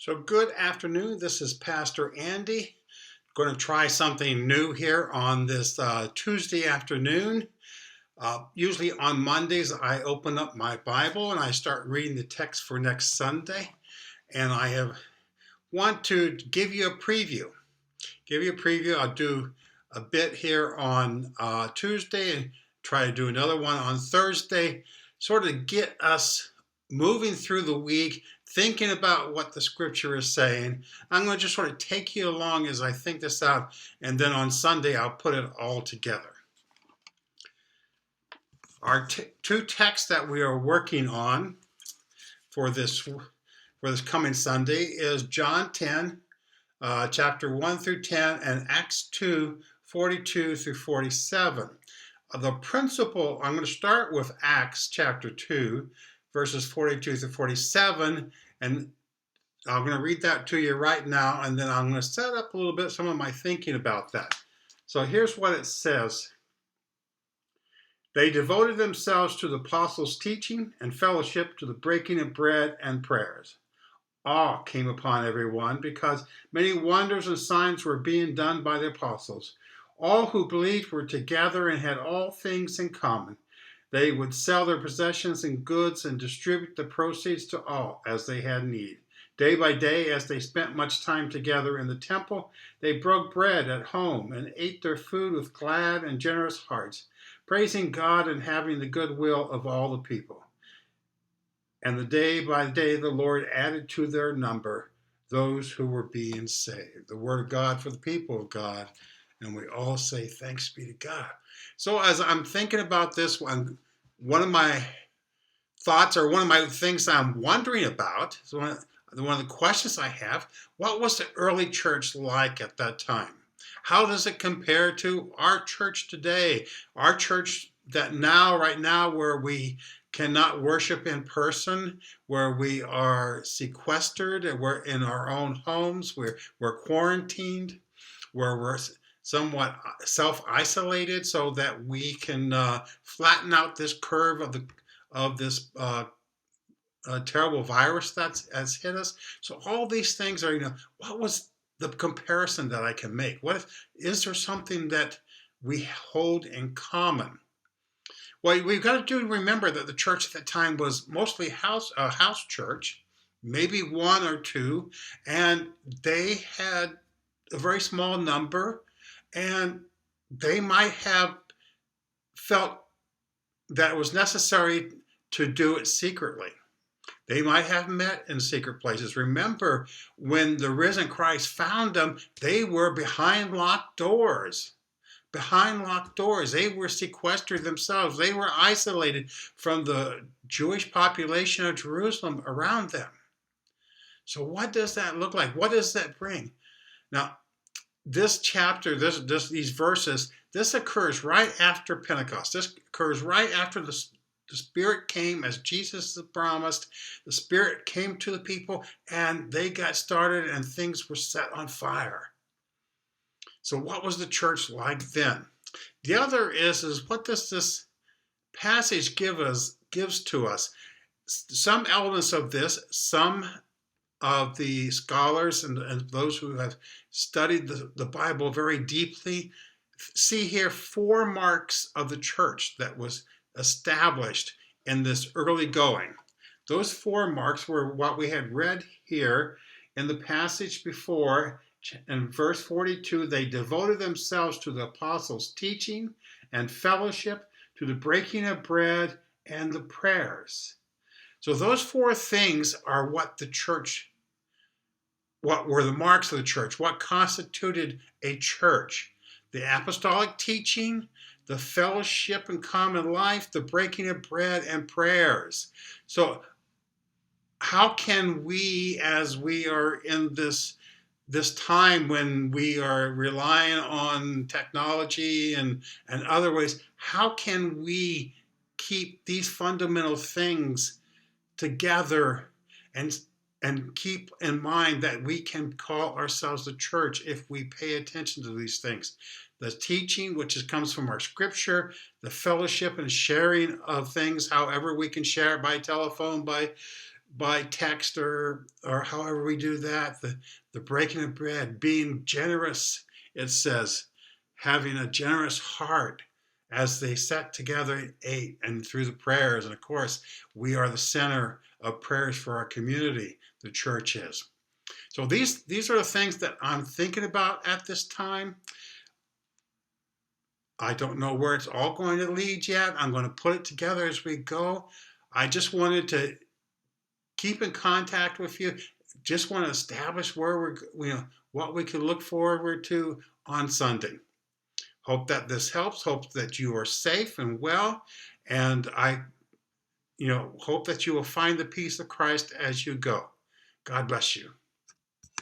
So good afternoon. This is Pastor Andy. Going to try something new here on this Tuesday afternoon. Usually on Mondays, I open up my Bible and I start reading the text for next Sunday. And want to give you a preview. I'll do a bit here on Tuesday and try to do another one on Thursday, sort of get us moving through the week, thinking about what the scripture is saying. I'm going to just sort of take you along as I think this out, and then on Sunday I'll put it all together. Our two texts that we are working on for this coming Sunday is John 10, chapter 1 through 10, and Acts 2, 42 through 47. The principle, I'm going to start with Acts chapter 2, verses 42 through 47, and I'm going to read that to you right now, and then I'm going to set up a little bit some of my thinking about that. So here's what it says. They devoted themselves to the apostles' teaching and fellowship, to the breaking of bread and prayers. Awe came upon everyone because many wonders and signs were being done by the apostles. All who believed were together and had all things in common. They would sell their possessions and goods and distribute the proceeds to all as they had need. Day by day, as they spent much time together in the temple, they broke bread at home and ate their food with glad and generous hearts, praising God and having the goodwill of all the people. And the day by day, the Lord added to their number those who were being saved. The word of God for the people of God. And we all say, thanks be to God. So as I'm thinking about this one of my thoughts, or one of my things I'm wondering about, so one of the questions I have, what was the early church like at that time? How does it compare to our church today? Our church that right now, where we cannot worship in person, where we are sequestered, and we're in our own homes, we're quarantined, where we're somewhat self-isolated so that we can flatten out this curve of this terrible virus that has hit us. So all these things are, what was the comparison that I can make? Is there something that we hold in common? Well, we've got to remember that the church at that time was mostly a house church, maybe one or two, and they had a very small number, and they might have felt that it was necessary to do it secretly. They might have met in secret places. Remember, when the risen Christ found them, they were behind locked doors. Behind locked doors. They were sequestered themselves. They were isolated from the Jewish population of Jerusalem around them. So what does that look like? What does that bring? Now, this chapter, these verses, this occurs right after Pentecost. This occurs right after the Spirit came as Jesus promised. The Spirit came to the people and they got started and things were set on fire. So what was the church like then? The other is what does this passage gives to us? Some elements of this, some of the scholars and those who have studied the Bible very deeply see here 4 marks of the church that was established in this early going. Those 4 marks were what we had read here in the passage before. In verse 42, they devoted themselves to the apostles' teaching and fellowship, to the breaking of bread and the prayers. So those 4 things are what were the marks of the church, what constituted a church. The apostolic teaching, the fellowship and common life, the breaking of bread and prayers. So how can we, as we are in this time when we are relying on technology and other ways, how can we keep these fundamental things together and keep in mind that we can call ourselves the church if we pay attention to these things? The teaching, which comes from our scripture, the fellowship and sharing of things, however we can share it, by telephone, by by text or however we do that, the breaking of bread, being generous, it says, having a generous heart as they sat together and ate, and through the prayers. And of course, we are the center of prayers for our community, the church is. So these are the things that I'm thinking about at this time. I don't know where it's all going to lead yet. I'm going to put it together as we go. I just wanted to keep in contact with you. Just want to establish where what we can look forward to on Sunday. Hope that this helps. Hope that you are safe and well, and I, hope that you will find the peace of Christ as you go. God bless you.